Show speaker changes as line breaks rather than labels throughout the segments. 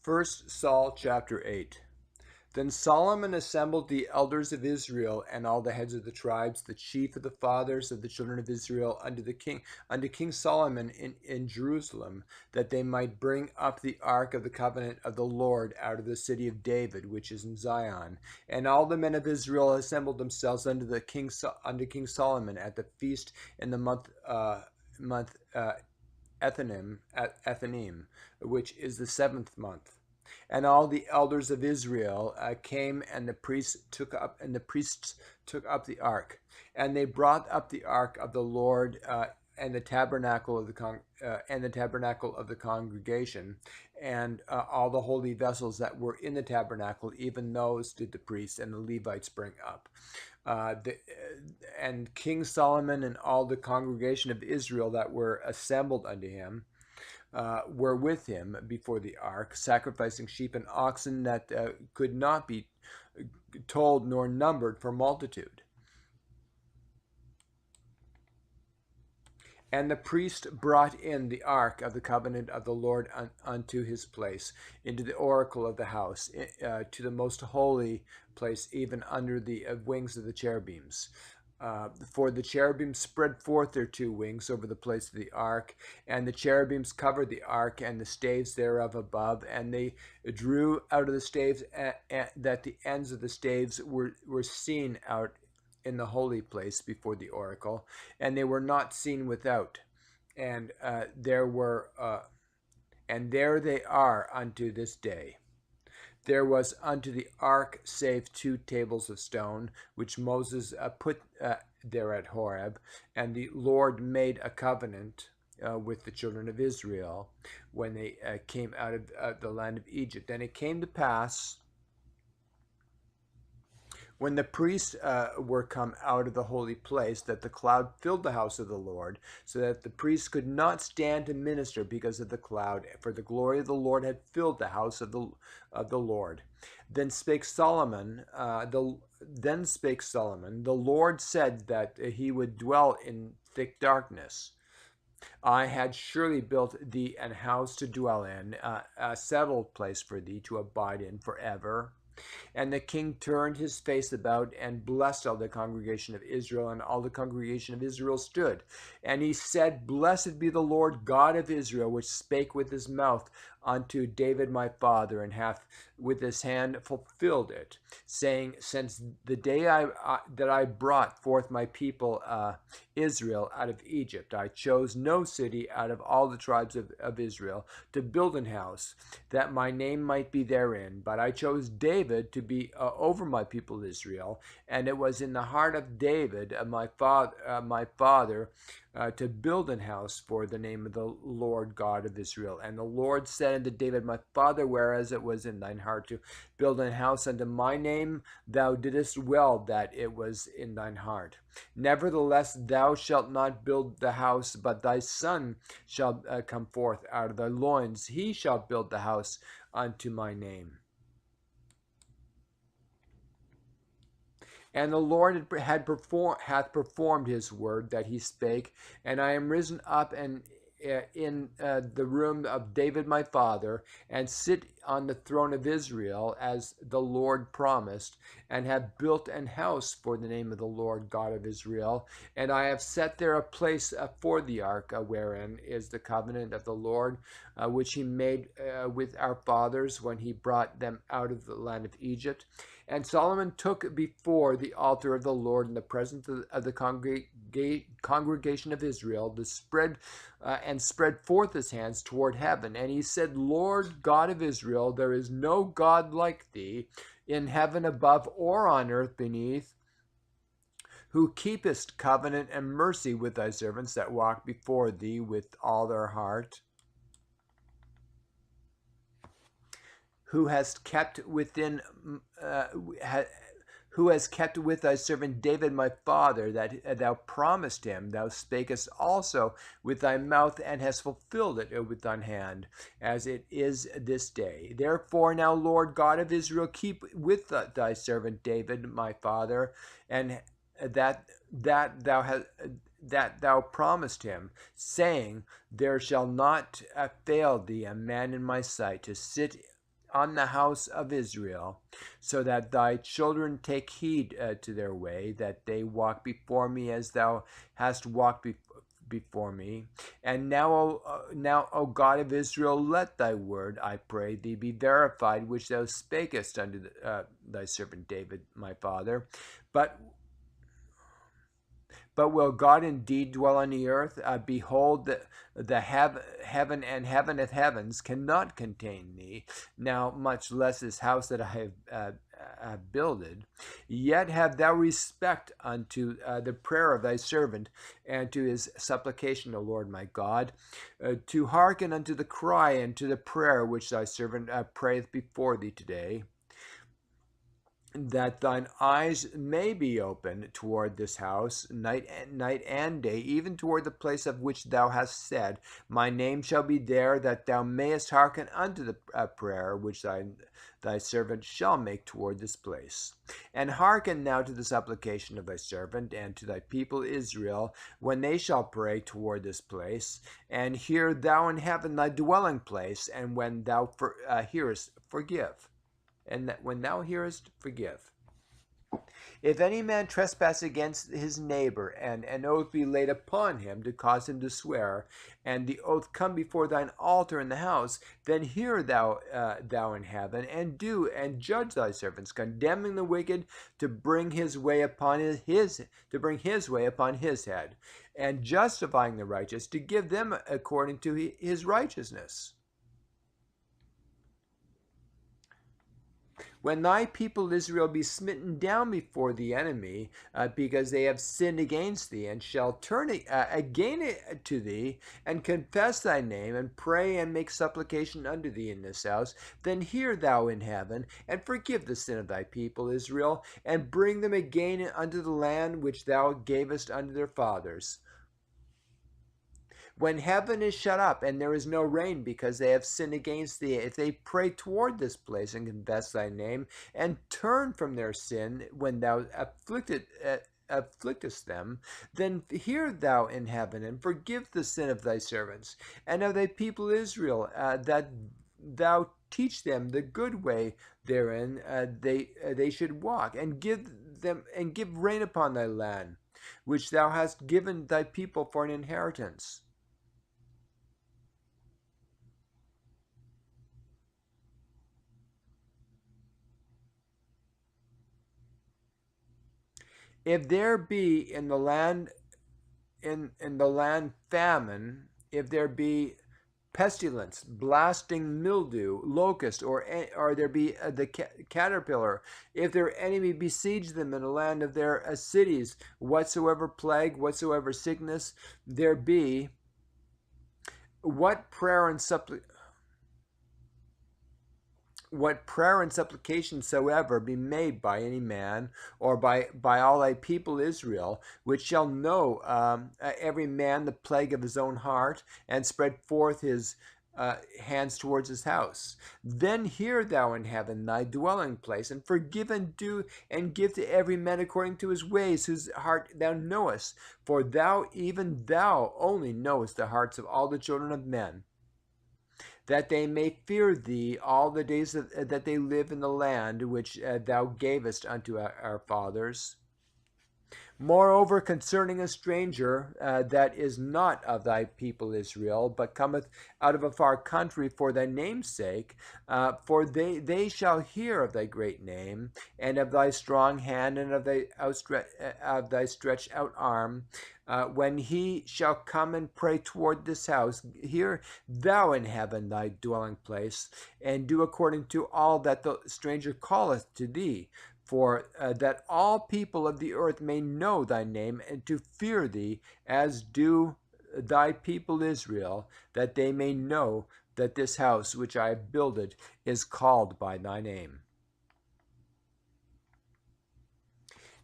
First Saul chapter 8. Then Solomon assembled the elders of Israel and all the heads of the tribes, the chief of the fathers of the children of Israel, unto King Solomon in Jerusalem, that they might bring up the ark of the covenant of the Lord out of the city of David, which is in Zion. And all the men of Israel assembled themselves unto King Solomon at the feast in the month Ethanim, which is the 7th month. And all the elders of Israel came, and the priests took up the ark, and they brought up the ark of the Lord, and the tabernacle of the congregation, and all the holy vessels that were in the tabernacle. Even those did the priests and the Levites bring up. And King Solomon and all the congregation of Israel that were assembled unto him were with him before the ark, sacrificing sheep and oxen that could not be told nor numbered for multitude. And the priest brought in the ark of the covenant of the Lord unto his place, into the oracle of the house, to the most holy place, even under the wings of the cherubims. For the cherubims spread forth their two wings over the place of the ark, and the cherubims covered the ark and the staves thereof above, and they drew out of the staves that the ends of the staves were seen out in the holy place before the oracle, and they were not seen without. And there they are unto this day. There was unto the ark save 2 tables of stone, which Moses put there at Horeb, and the Lord made a covenant with the children of Israel when they came out of the land of Egypt. And it came to pass, when the priests were come out of the holy place, that the cloud filled the house of the Lord, so that the priests could not stand to minister because of the cloud, for the glory of the Lord had filled the house of the Lord. Then spake Solomon, the Lord said that he would dwell in thick darkness. I had surely built thee an house to dwell in, a settled place for thee to abide in forever. And the king turned his face about and blessed all the congregation of Israel, and all the congregation of Israel stood. And he said, Blessed be the Lord God of Israel, which spake with his mouth unto David my father, and hath with his hand fulfilled it, saying, Since the day that I brought forth my people Israel out of Egypt, I chose no city out of all the tribes of Israel to build an house, that my name might be therein. But I chose David to be over my people Israel, and it was in the heart of David my father to build an house for the name of the Lord God of Israel. And the Lord said unto David my father, Whereas it was in thine heart to build an house unto my name, thou didst well that it was in thine heart. Nevertheless, thou shalt not build the house, but thy son shall come forth out of thy loins. He shall build the house unto my name. And the Lord hath performed his word that he spake, and I am risen up and in the room of David my father, and sit on the throne of Israel, as the Lord promised, and have built an house for the name of the Lord God of Israel. And I have set there a place for the ark, wherein is the covenant of the Lord, which he made with our fathers when he brought them out of the land of Egypt. And Solomon took before the altar of the Lord in the presence of the congregation of Israel, spread forth his hands toward heaven. And he said, Lord God of Israel, there is no God like thee in heaven above or on earth beneath, who keepest covenant and mercy with thy servants that walk before thee with all their heart, who has kept with thy servant David my father, that thou promised him. Thou spakest also with thy mouth, and hast fulfilled it with thine hand, as it is this day. Therefore now, Lord God of Israel, keep with thy servant David my father, and that thou promised him, saying, There shall not fail thee a man in my sight to sit on the house of Israel, so that thy children take heed to their way, that they walk before me as thou hast walked before me. And now, O God of Israel, let thy word, I pray thee, be verified, which thou spakest unto thy servant David, my father. But will God indeed dwell on the earth? Behold, heaven and heaven of heavens cannot contain thee. Now, much less this house that I have builded. Yet have thou respect unto the prayer of thy servant, and to his supplication, O Lord my God, to hearken unto the cry and to the prayer which thy servant prayeth before thee today, that thine eyes may be open toward this house night and day, even toward the place of which thou hast said, my name shall be there, that thou mayest hearken unto the prayer which thy servant shall make toward this place. And hearken now to the supplication of thy servant and to thy people Israel, when they shall pray toward this place. And hear thou in heaven thy dwelling place, and when thou hearest, forgive. And that when thou hearest, forgive. If any man trespass against his neighbor, and an oath be laid upon him to cause him to swear, and the oath come before thine altar in the house, then hear thou in heaven, and do and judge thy servants, condemning the wicked to bring his way upon his head, and justifying the righteous to give them according to his righteousness. When thy people Israel be smitten down before the enemy, because they have sinned against thee, and shall turn again to thee, and confess thy name, and pray and make supplication unto thee in this house, then hear thou in heaven, and forgive the sin of thy people Israel, and bring them again unto the land which thou gavest unto their fathers. When heaven is shut up and there is no rain because they have sinned against thee, if they pray toward this place and confess thy name, and turn from their sin when thou afflictest them, then hear thou in heaven, and forgive the sin of thy servants and of thy people Israel, that thou teach them the good way therein they should walk, and give rain upon thy land, which thou hast given thy people for an inheritance. If there be in the land famine, if there be pestilence, blasting mildew, locust, or there be the caterpillar, if their enemy besiege them in the land of their cities, whatsoever plague, whatsoever sickness there be, what prayer and supplication soever be made by any man, or by all thy people Israel, which shall know every man the plague of his own heart, and spread forth his hands towards his house, then hear thou in heaven thy dwelling place, and forgive and do and give to every man according to his ways, whose heart thou knowest, for even thou only knowest the hearts of all the children of men, that they may fear thee all the days that they live in the land which thou gavest unto our fathers. Moreover, concerning a stranger that is not of thy people Israel, but cometh out of a far country for thy name's sake, for they shall hear of thy great name, and of thy strong hand, and of thy stretched out arm, when he shall come and pray toward this house, hear thou in heaven thy dwelling place, and do according to all that the stranger calleth to thee, for that all people of the earth may know thy name, and to fear thee, as do thy people Israel, that they may know that this house which I have builded is called by thy name.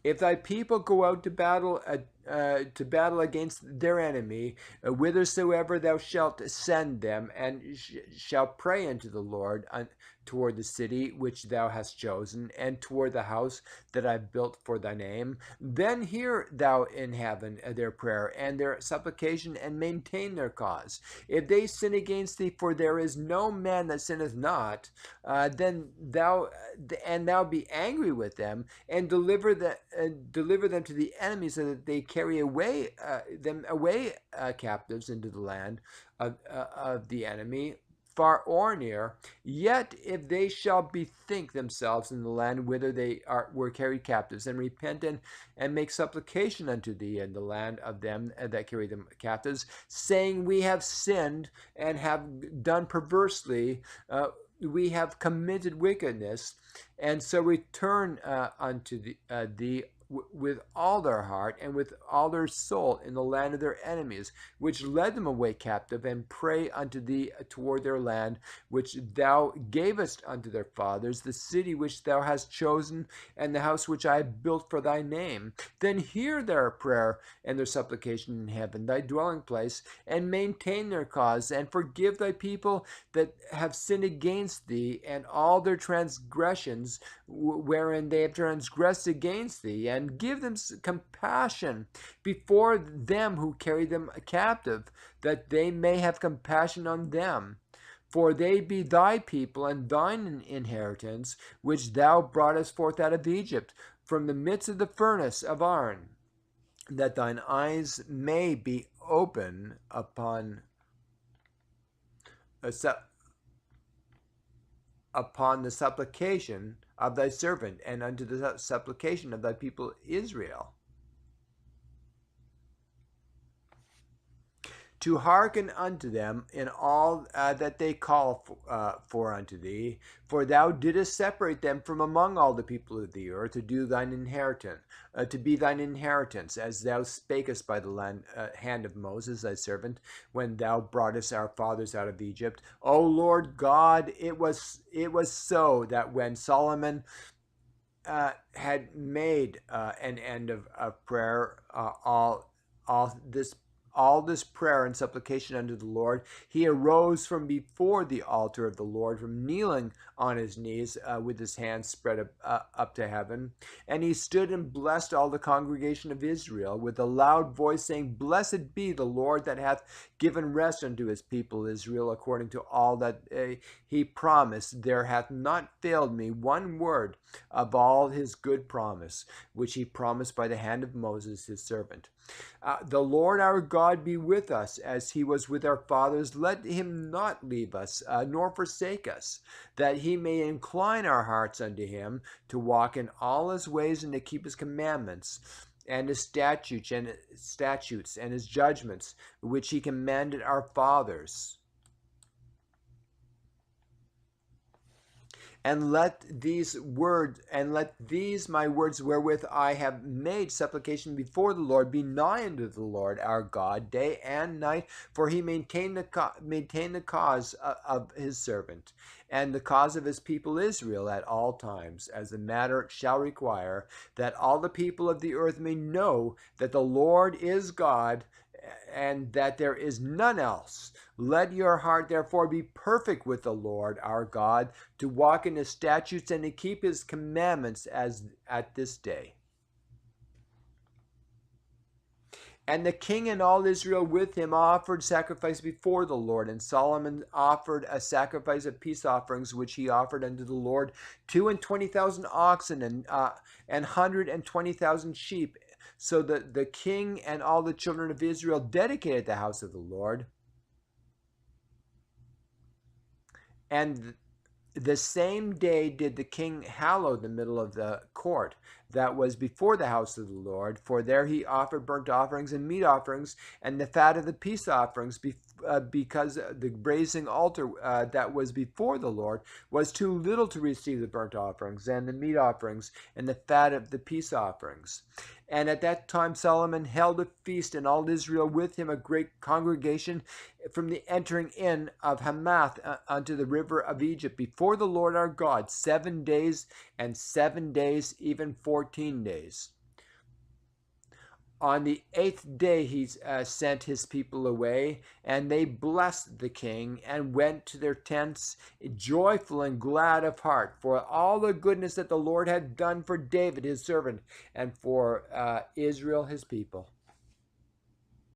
If thy people go out to battle to battle against their enemy, whithersoever thou shalt send them, and shall pray unto the Lord toward the city which thou hast chosen, and toward the house that I built for thy name, then hear thou in heaven their prayer and their supplication, and maintain their cause. If they sin against thee, for there is no man that sinneth not, then thou be angry with them, and deliver them to the enemy, so that they carry them away captives into the land of the enemy, far or near. Yet if they shall bethink themselves in the land whither they were carried captives, and repent and make supplication unto thee in the land of them that carry them captives, saying, we have sinned and have done perversely, we have committed wickedness, and so return unto thee with all their heart and with all their soul in the land of their enemies, which led them away captive, and pray unto thee toward their land, which thou gavest unto their fathers, the city which thou hast chosen, and the house which I have built for thy name, then hear their prayer and their supplication in heaven, thy dwelling place, and maintain their cause, and forgive thy people that have sinned against thee, and all their transgressions wherein they have transgressed against thee, and give them compassion before them who carry them captive, that they may have compassion on them. For they be thy people and thine inheritance, which thou broughtest forth out of Egypt, from the midst of the furnace of iron, that thine eyes may be open upon the supplication of thy servant, and unto the supplication of thy people Israel, to hearken unto them in all that they call for unto thee. For thou didst separate them from among all the people of the earth, to do thine inheritance, to be thine inheritance, as thou spakest by the hand of Moses thy servant, when thou broughtest our fathers out of Egypt. O Lord God, it was so that when Solomon had made an end of prayer, all this prayer and supplication unto the Lord, he arose from before the altar of the Lord, from kneeling on his knees with his hands spread up to heaven. And he stood and blessed all the congregation of Israel with a loud voice, saying, Blessed be the Lord that hath given rest unto his people Israel, according to all that he promised. There hath not failed me one word of all his good promise, which he promised by the hand of Moses his servant. The Lord our God be with us, as he was with our fathers. Let him not leave us, nor forsake us, that he may incline our hearts unto him, to walk in all his ways, and to keep his commandments, and his statutes and his judgments, which he commanded our fathers. And let these my words wherewith I have made supplication before the Lord be nigh unto the Lord our God day and night, for he maintained the cause of his servant, and the cause of his people Israel at all times, as the matter shall require, that all the people of the earth may know that the Lord is God, and that there is none else. Let your heart therefore be perfect with the Lord our God, to walk in his statutes and to keep his commandments as at this day. And the king and all Israel with him offered sacrifice before the Lord. And Solomon offered a sacrifice of peace offerings, which he offered unto the Lord 22,000 oxen and 120,000 sheep. So that the king and all the children of Israel dedicated the house of the Lord. And the same day did the king hallow the middle of the court that was before the house of the Lord, for there he offered burnt offerings and meat offerings, and the fat of the peace offerings, because the brazen altar that was before the Lord was too little to receive the burnt offerings and the meat offerings and the fat of the peace offerings. And at that time Solomon held a feast, and all Israel with him, a great congregation, from the entering in of Hamath unto the river of Egypt, before the Lord our God, 7 days, and 7 days, even 14 days. On the eighth day he sent his people away, and they blessed the king and went to their tents, joyful and glad of heart, for all the goodness that the Lord had done for David his servant, and for Israel his people.